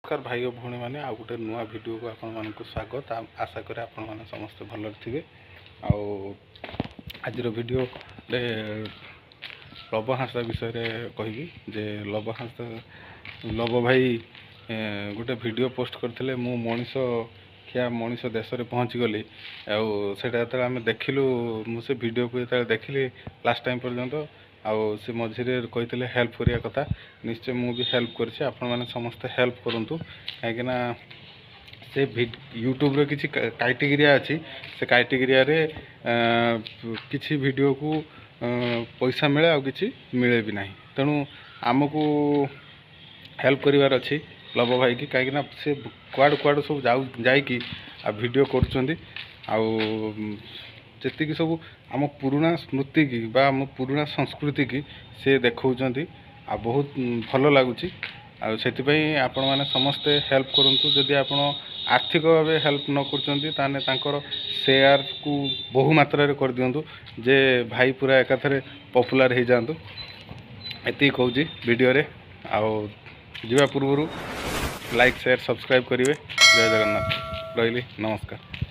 नमस्कार भाई और भौणी मैंने आउ गोटे नुआ वीडियो को आपण मानक स्वागत। आशा करें आपण मैंने समस्ते भल थे। आज वीडियो लव हाँस विषय कहि जे लव भाई गोटे वीडियो पोस्ट करते मु मनीष क्या मनीष देश में पहुँची गली आटा आम देखिलु मुझे वीडियो को देखिली लास्ट टाइम पर्यंत आउ से मझे कही हेल्प करिया कथा निश्चय मु भी हेल्प करछि। आपण माने समस्त हेल्प करंतु काहेकिना से यूट्यूब रे किछि क्राइटेरिया अछि से क्राइटेरिया रे किछि वीडियो को पैसा मिले आ किछि मिले भी नाही। तेणु आमको हेल्प करिवार अछि लव भाई की काहेकिना से कुआड़ कुआड़ सब जाइकी आ वीडियो करुछंती जी सब आम पुराना स्मृति की बा आम पुराना संस्कृति की से देखौछंती आ बहुत भल लगुच। आपण माने समस्ते हेल्प करंतु जदि आपण आर्थिक भाव हेल्प न कर शेयर को बहु मात्रा रे कर दियंतु जे भाई पूरा एकाथरे पॉपुलर हो जातु। एति कहूँ वीडियो रे जीवा पूर्व लाइक शेयर सब्सक्राइब करेंगे। जय जगन्नाथ रही नमस्कार।